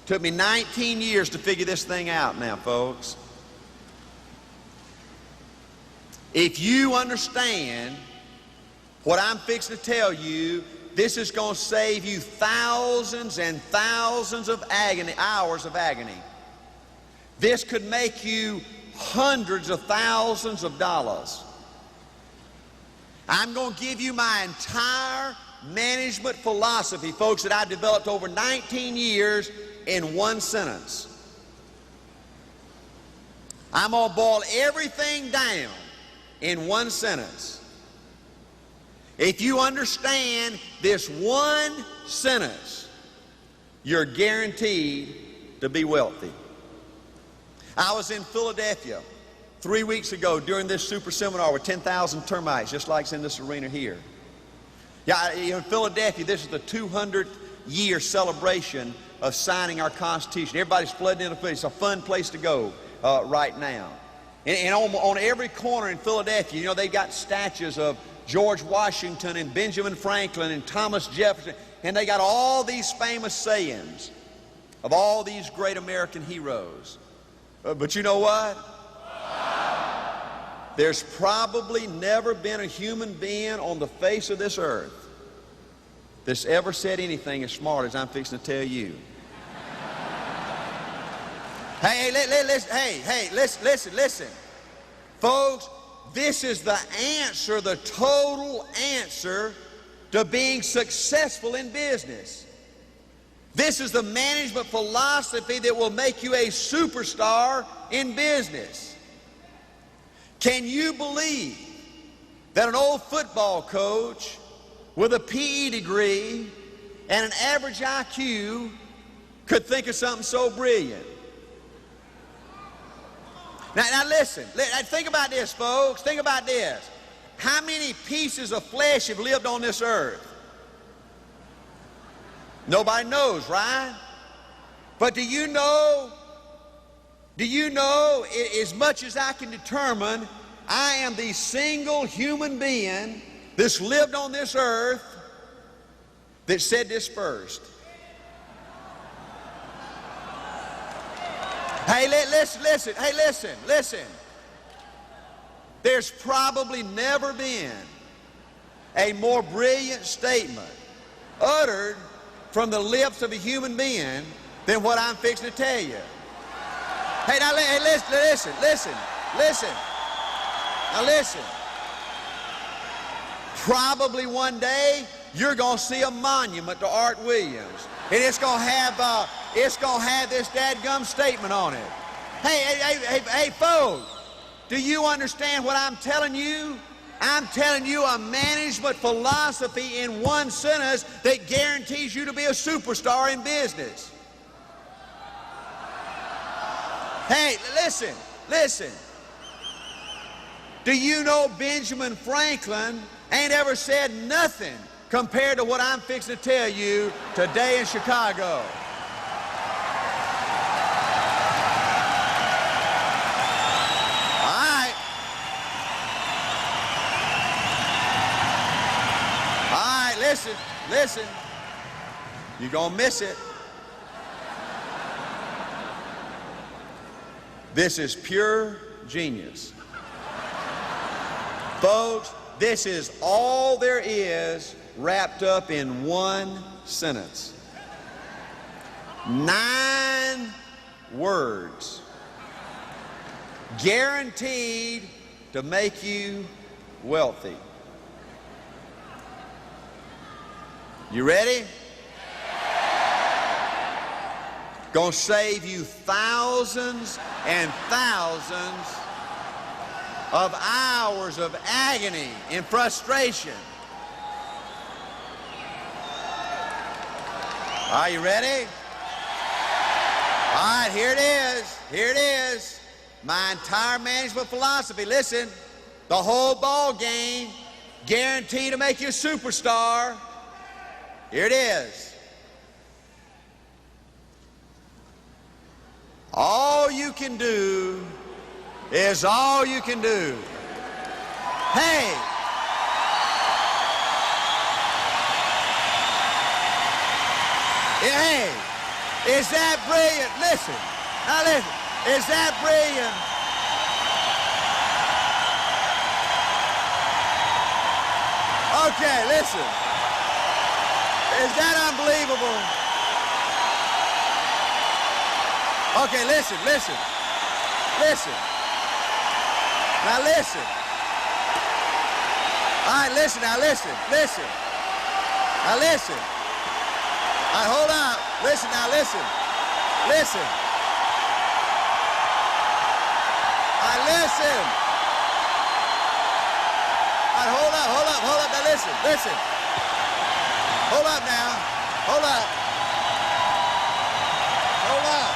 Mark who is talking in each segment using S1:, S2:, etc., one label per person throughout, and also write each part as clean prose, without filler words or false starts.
S1: Took me 19 years to figure this thing out now, folks. If you understand what I'm fixing to tell you, this is going to save you thousands and thousands of hours of agony. This could make you hundreds of thousands of dollars. I'm going to give you my entire management philosophy, folks, that I developed over 19 years in one sentence. I'm going to boil everything down in one sentence. If you understand this one sentence, you're guaranteed to be wealthy. I was in Philadelphia 3 weeks ago during this super seminar with 10,000 termites, just like it's in this arena here. Yeah, in Philadelphia, this is the 200th year celebration of signing our Constitution. Everybody's flooding into Philadelphia. It's a fun place to go right now. And on every corner in Philadelphia, you know, they've got statues of George Washington and Benjamin Franklin and Thomas Jefferson, and they got all these famous sayings of all these great American heroes. But you know what? There's probably never been a human being on the face of this earth that's ever said anything as smart as I'm fixing to tell you. Listen. Folks, this is the answer, the total answer to being successful in business. This is the management philosophy that will make you a superstar in business. Can you believe that an old football coach with a PE degree and an average IQ could think of something so brilliant? Now listen, think about this, folks. Think about this. How many pieces of flesh have lived on this earth? Nobody knows, right? But do you know, as much as I can determine, I am the single human being that's lived on this earth that said this first. Hey, listen. There's probably never been a more brilliant statement uttered from the lips of a human being than what I'm fixing to tell you. Hey, now listen. Now listen. Probably one day you're going to see a monument to Art Williams, and it's going to have this dadgum statement on it. Hey, folks, do you understand what I'm telling you? I'm telling you a management philosophy in one sentence that guarantees you to be a superstar in business. Hey, listen. Do you know Benjamin Franklin ain't ever said nothing compared to what I'm fixing to tell you today in Chicago? Listen, you're gonna miss it. This is pure genius. Folks, this is all there is wrapped up in one sentence. 9 words. Guaranteed to make you wealthy. You ready? Gonna save you thousands and thousands of hours of agony and frustration. Are you ready? All right, here it is. My entire management philosophy. Listen, the whole ball game, guaranteed to make you a superstar. Here it is. All you can do is all you can do. Hey! Is that brilliant? Listen. Now listen. Is that brilliant? Okay, listen. Is that unbelievable? Okay, listen, listen. Listen. Now listen. All right, listen, now listen, listen. Now listen. All right, hold on. Listen, now listen. Listen. All right, listen. All right, hold up, now listen, listen. Hold up now. Hold up. Hold up.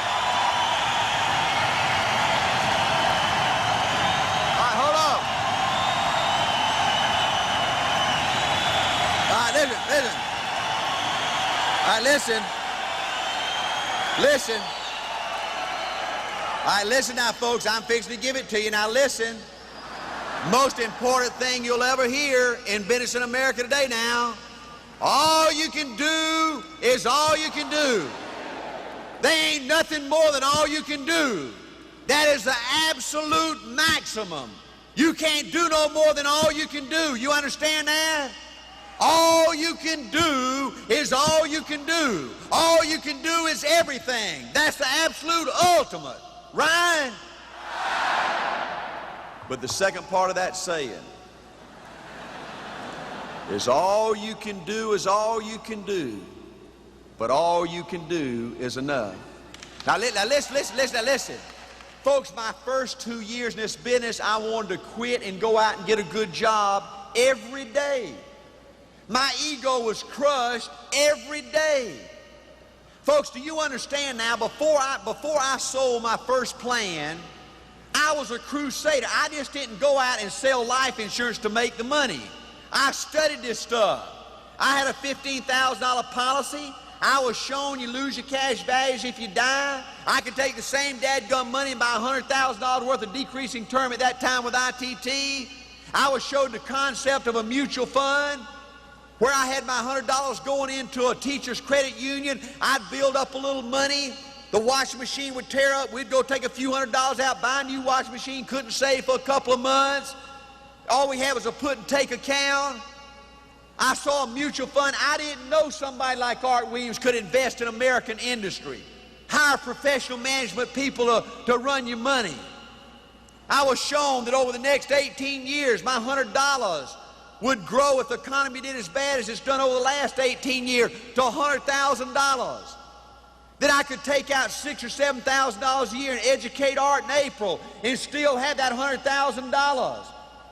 S1: All right, hold on. All right, listen, listen. All right, listen. Listen. All right, listen now, folks. I'm fixing to give it to you. Now, listen. Most important thing you'll ever hear in business in America today now. All you can do is all you can do. There ain't nothing more than all you can do. That is the absolute maximum. You can't do no more than all you can do. You understand that? All you can do is all you can do. All you can do is everything. That's the absolute ultimate. Right? But the second part of that saying is all you can do is all you can do, but all you can do is enough. Now listen. Folks, my first 2 years in this business, I wanted to quit and go out and get a good job every day. My ego was crushed every day. Folks, do you understand now, before I sold my first plan, I was a crusader. I just didn't go out and sell life insurance to make the money. I studied this stuff. I had a $15,000 policy. I was shown you lose your cash values if you die. I could take the same dadgum money and buy $100,000 worth of decreasing term at that time with ITT. I was showed the concept of a mutual fund where I had my $100 going into a teacher's credit union. I'd build up a little money. The washing machine would tear up. We'd go take a few $100s out, buy a new washing machine, couldn't save for a couple of months. All we had was a put and take account. I saw a mutual fund. I didn't know somebody like Art Williams could invest in American industry. Hire professional management people to run your money. I was shown that over the next 18 years, my $100 would grow if the economy did as bad as it's done over the last 18 years to $100,000. That I could take out $6,000 or $7,000 a year and educate Art in April and still have that $100,000.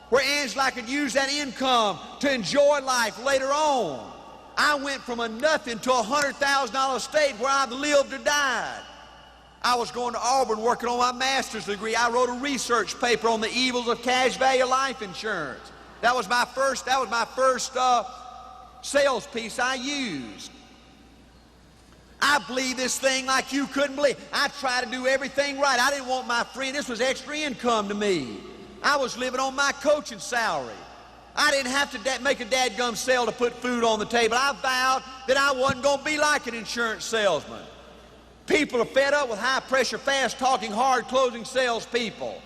S1: Where Angela could use that income to enjoy life later on. I went from a nothing to a $100,000 state where I've lived or died. I was going to Auburn working on my master's degree. I wrote a research paper on the evils of cash value life insurance. That was my first sales piece I used. I believe this thing like you couldn't believe. I tried to do everything right. I didn't want my friend. This was extra income to me. I was living on my coaching salary. I didn't have to make a dadgum sale to put food on the table. I vowed that I wasn't going to be like an insurance salesman. People are fed up with high-pressure, fast-talking, hard-closing salespeople.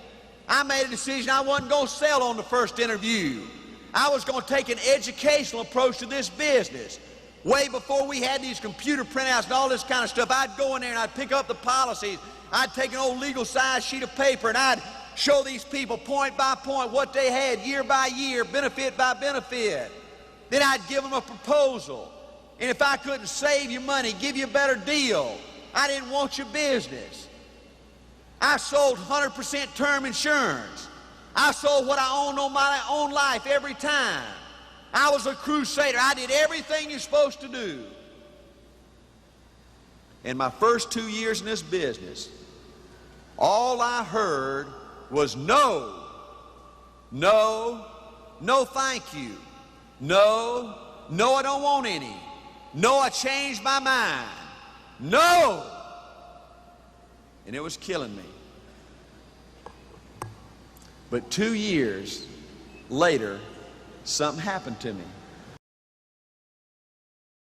S1: I made a decision I wasn't going to sell on the first interview. I was going to take an educational approach to this business. Way before we had these computer printouts and all this kind of stuff, I'd go in there and I'd pick up the policies. I'd take an old legal-sized sheet of paper and I'd show these people point by point what they had, year by year, benefit by benefit. Then I'd give them a proposal. And if I couldn't save you money, give you a better deal, I didn't want your business. I sold 100% term insurance. I sold what I owned on my own life every time. I was a crusader. I did everything you're supposed to do. In my first 2 years in this business, all I heard was no, no, no thank you, no, no I don't want any, no I changed my mind, no. And it was killing me. But 2 years later, something happened to me.